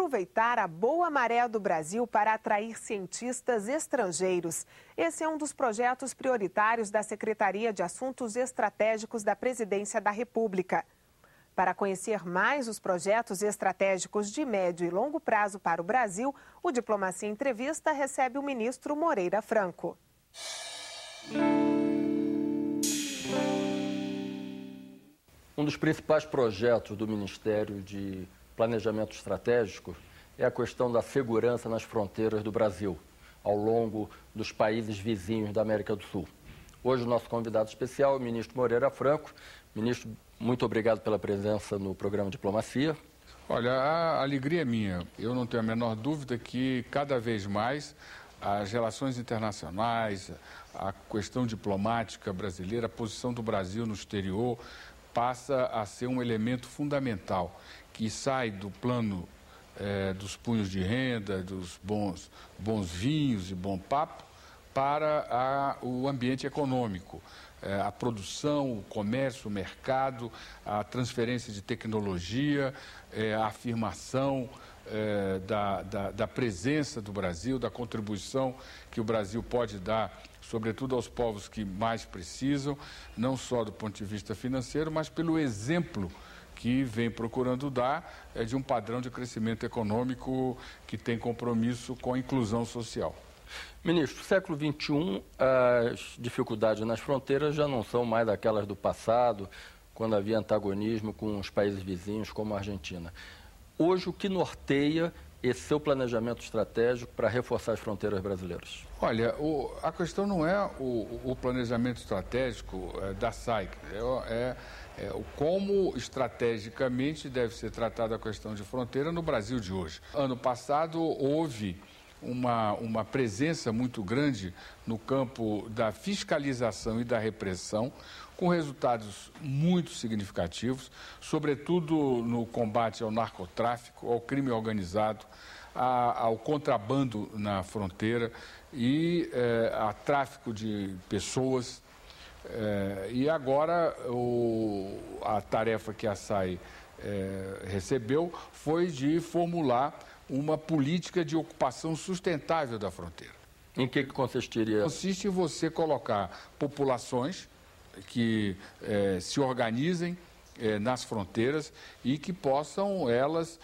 aproveitar a boa maré do Brasil para atrair cientistas estrangeiros. Esse é um dos projetos prioritários da Secretaria de Assuntos Estratégicos da Presidência da República. Para conhecer mais os projetos estratégicos de médio e longo prazo para o Brasil, o Diplomacia Entrevista recebe o ministro Moreira Franco. Um dos principais projetos do Ministério de Planejamento Estratégico é a questão da segurança nas fronteiras do Brasil, ao longo dos países vizinhos da América do Sul. Hoje o nosso convidado especial é o ministro Moreira Franco. Ministro, muito obrigado pela presença no programa Diplomacia. Olha, a alegria é minha. Eu não tenho a menor dúvida que cada vez mais as relações internacionais, a questão diplomática brasileira, a posição do Brasil no exterior passa a ser um elemento fundamental que sai do plano dos punhos de renda, dos bons vinhos e bom papo para o ambiente econômico. A produção, o comércio, o mercado, a transferência de tecnologia, a afirmação da presença do Brasil, da contribuição que o Brasil pode dar, sobretudo aos povos que mais precisam, não só do ponto de vista financeiro, mas pelo exemplo que vem procurando dar de um padrão de crescimento econômico que tem compromisso com a inclusão social. Ministro, século XXI, as dificuldades nas fronteiras já não são mais aquelas do passado, quando havia antagonismo com os países vizinhos, como a Argentina. Hoje, o que norteia esse seu planejamento estratégico para reforçar as fronteiras brasileiras? Olha, a questão não é o planejamento estratégico da SAIC, como estrategicamente deve ser tratada a questão de fronteira no Brasil de hoje. Ano passado houve uma presença muito grande no campo da fiscalização e da repressão, com resultados muito significativos, sobretudo no combate ao narcotráfico, ao crime organizado, ao contrabando na fronteira e a tráfico de pessoas. E agora a tarefa que a SAI recebeu foi de formular uma política de ocupação sustentável da fronteira. Em que consistiria? Consiste em você colocar populações que se organizem nas fronteiras e que possam elas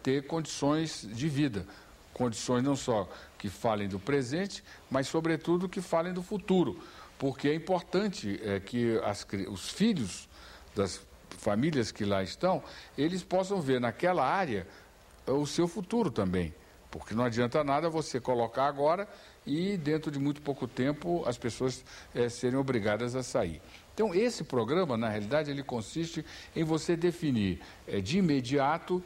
ter condições de vida. Condições não só que falem do presente, mas sobretudo que falem do futuro. Porque é importante que os filhos das famílias que lá estão, eles possam ver naquela área o seu futuro também. Porque não adianta nada você colocar agora e dentro de muito pouco tempo as pessoas serem obrigadas a sair. Então esse programa, na realidade, ele consiste em você definir de imediato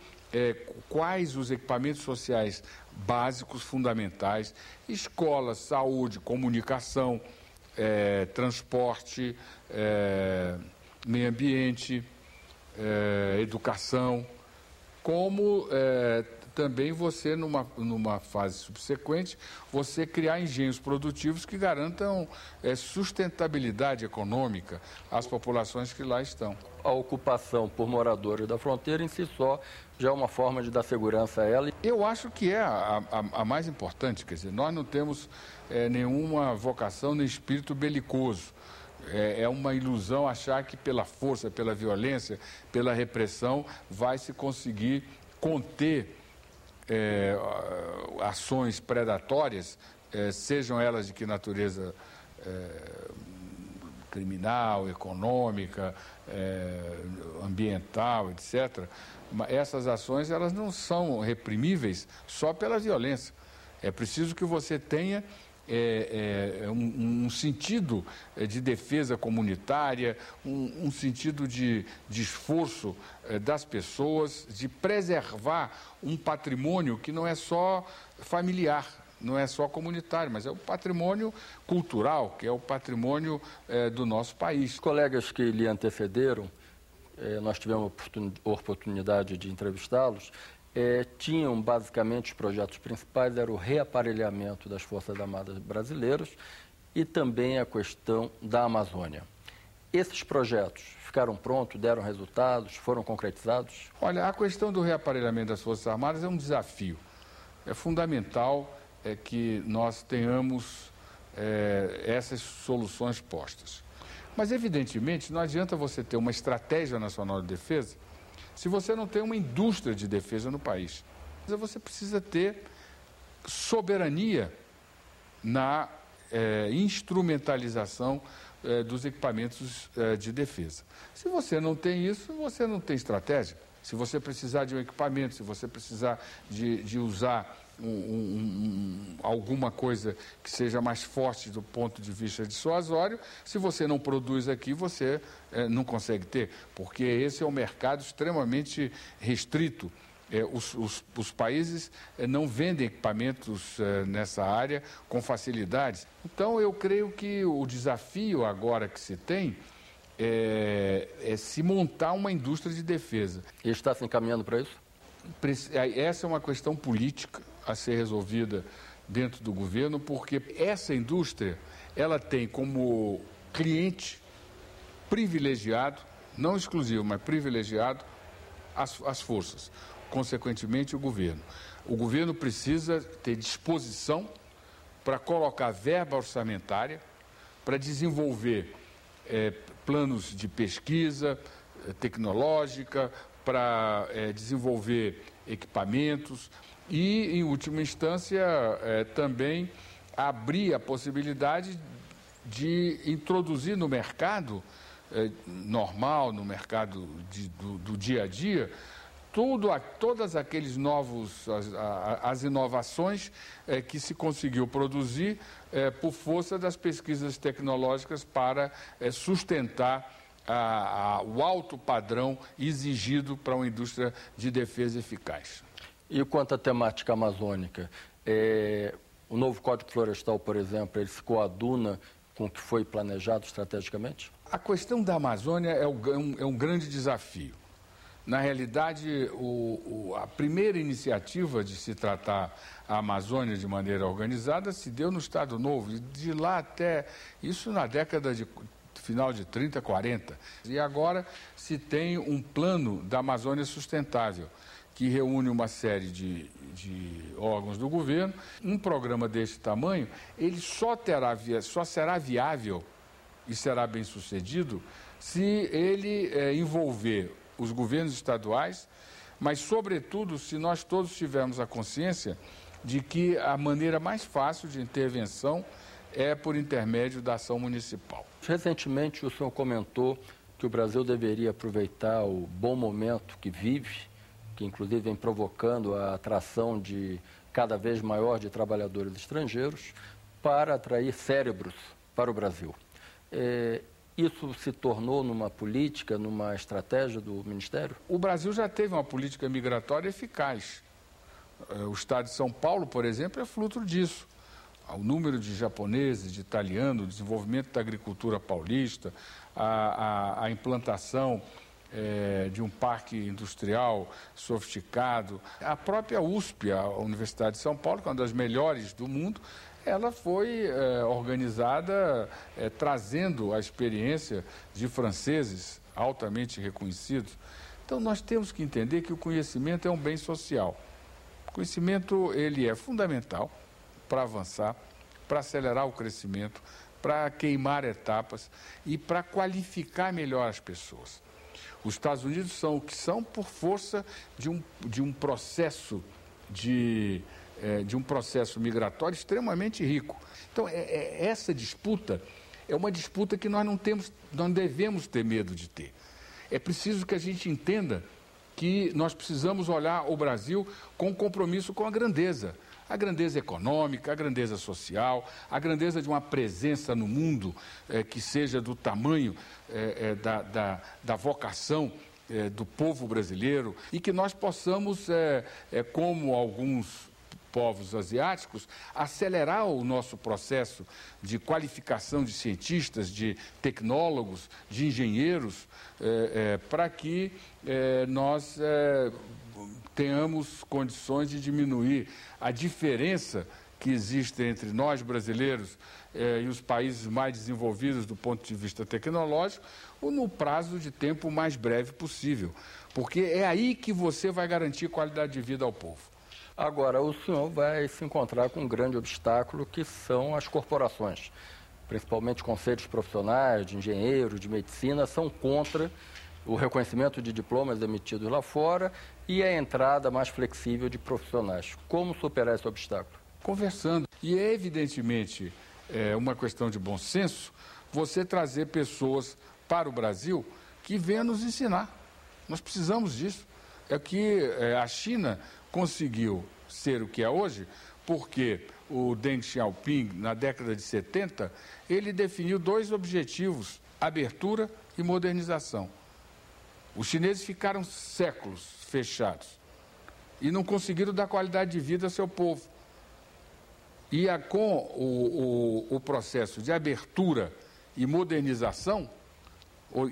quais os equipamentos sociais básicos, fundamentais, escola, saúde, comunicação, transporte, meio ambiente, educação, como também você, numa fase subsequente, você criar engenhos produtivos que garantam sustentabilidade econômica às populações que lá estão. A ocupação por moradores da fronteira em si só já é uma forma de dar segurança a ela? Eu acho que é a mais importante, quer dizer, nós não temos nenhuma vocação nem espírito belicoso. É uma ilusão achar que pela força, pela violência, pela repressão vai se conseguir conter ações predatórias, sejam elas de que natureza criminal, econômica, ambiental, etc. Essas ações elas não são reprimíveis só pela violência. É preciso que você tenha um sentido de defesa comunitária, um sentido de esforço das pessoas, de preservar um patrimônio que não é só familiar, não é só comunitário, mas é o patrimônio cultural, que é o patrimônio do nosso país. Os colegas que lhe antecederam, nós tivemos a oportunidade de entrevistá-los, tinham basicamente os projetos principais, era o reaparelhamento das Forças Armadas brasileiras e também a questão da Amazônia. Esses projetos ficaram prontos, deram resultados, foram concretizados? Olha, a questão do reaparelhamento das Forças Armadas é um desafio. É fundamental que nós tenhamos essas soluções postas. Mas, evidentemente, não adianta você ter uma estratégia nacional de defesa se você não tem uma indústria de defesa no país. Você precisa ter soberania na instrumentalização dos equipamentos de defesa. Se você não tem isso, você não tem estratégia. Se você precisar de um equipamento, se você precisar de usar alguma coisa que seja mais forte do ponto de vista dissuasório, se você não produz aqui, você não consegue ter, porque esse é um mercado extremamente restrito. Os países não vendem equipamentos nessa área com facilidade. Então, eu creio que o desafio agora que se tem é se montar uma indústria de defesa. E está se encaminhando para isso? Essa é uma questão política a ser resolvida dentro do governo, porque essa indústria, ela tem como cliente privilegiado, não exclusivo, mas privilegiado, as forças, consequentemente o governo. O governo precisa ter disposição para colocar verba orçamentária, para desenvolver planos de pesquisa tecnológica, para desenvolver equipamentos e, em última instância, também abrir a possibilidade de introduzir no mercado normal, no mercado do dia a dia, todas aqueles as inovações que se conseguiu produzir por força das pesquisas tecnológicas para sustentar o alto padrão exigido para uma indústria de defesa eficaz. E quanto à temática amazônica, o novo Código Florestal, por exemplo, ele se coaduna com o que foi planejado estrategicamente? A questão da Amazônia é um grande desafio. Na realidade, a primeira iniciativa de se tratar a Amazônia de maneira organizada se deu no Estado Novo, e de lá até isso na década de final de 30, 40. E agora se tem um plano da Amazônia Sustentável, que reúne uma série de órgãos do governo. Um programa desse tamanho, ele só será viável e será bem sucedido se ele envolver os governos estaduais, mas, sobretudo, se nós todos tivermos a consciência de que a maneira mais fácil de intervenção é por intermédio da ação municipal. Recentemente, o senhor comentou que o Brasil deveria aproveitar o bom momento que vive, que inclusive vem provocando a atração de cada vez maior de trabalhadores estrangeiros, para atrair cérebros para o Brasil. Isso se tornou numa política, numa estratégia do Ministério? O Brasil já teve uma política migratória eficaz. O estado de São Paulo, por exemplo, é fruto disso. O número de japoneses, de italianos, o desenvolvimento da agricultura paulista, a implantação de um parque industrial sofisticado. A própria USP, a Universidade de São Paulo, que é uma das melhores do mundo, ela foi organizada trazendo a experiência de franceses altamente reconhecidos. Então, nós temos que entender que o conhecimento é um bem social. O conhecimento, ele é fundamental para avançar, para acelerar o crescimento, para queimar etapas e para qualificar melhor as pessoas. Os Estados Unidos são o que são por força de um processo migratório extremamente rico. Então, essa disputa é uma disputa que nós não devemos ter medo de ter. É preciso que a gente entenda que nós precisamos olhar o Brasil com compromisso com a grandeza econômica, a grandeza social, a grandeza de uma presença no mundo que seja do tamanho da vocação do povo brasileiro, e que nós possamos, como alguns povos asiáticos, acelerar o nosso processo de qualificação de cientistas, de tecnólogos, de engenheiros, para que nós tenhamos condições de diminuir a diferença que existe entre nós brasileiros e os países mais desenvolvidos do ponto de vista tecnológico, no prazo de tempo mais breve possível, porque é aí que você vai garantir qualidade de vida ao povo. Agora, o senhor vai se encontrar com um grande obstáculo, que são as corporações, principalmente conselhos profissionais, de engenheiros, de medicina, são contra o reconhecimento de diplomas emitidos lá fora e a entrada mais flexível de profissionais. Como superar esse obstáculo? Conversando. E é evidentemente uma questão de bom senso você trazer pessoas para o Brasil que venham nos ensinar. Nós precisamos disso. É que a China conseguiu ser o que é hoje porque o Deng Xiaoping, na década de 70, ele definiu 2 objetivos, abertura e modernização. Os chineses ficaram séculos fechados e não conseguiram dar qualidade de vida ao seu povo. E com o processo de abertura e modernização,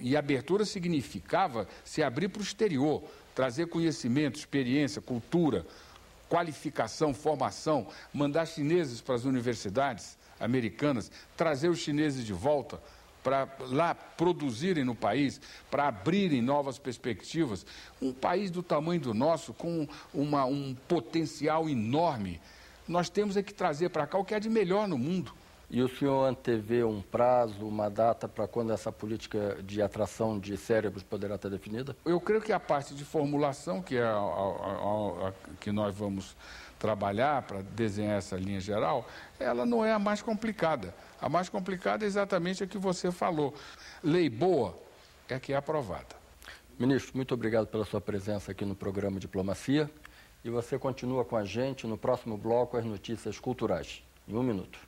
e abertura significava se abrir para o exterior, trazer conhecimento, experiência, cultura, qualificação, formação, mandar chineses para as universidades americanas, trazer os chineses de volta para lá produzirem no país, para abrirem novas perspectivas. Um país do tamanho do nosso, com um potencial enorme, nós temos que trazer para cá o que há de melhor no mundo. E o senhor antevê um prazo, uma data para quando essa política de atração de cérebros poderá estar definida? Eu creio que a parte de formulação, que é a que nós vamos trabalhar para desenhar essa linha geral, ela não é a mais complicada. A mais complicada é exatamente a que você falou. Lei boa é a que é aprovada. Ministro, muito obrigado pela sua presença aqui no programa Diplomacia. E você continua com a gente no próximo bloco, as notícias culturais. Em 1 minuto.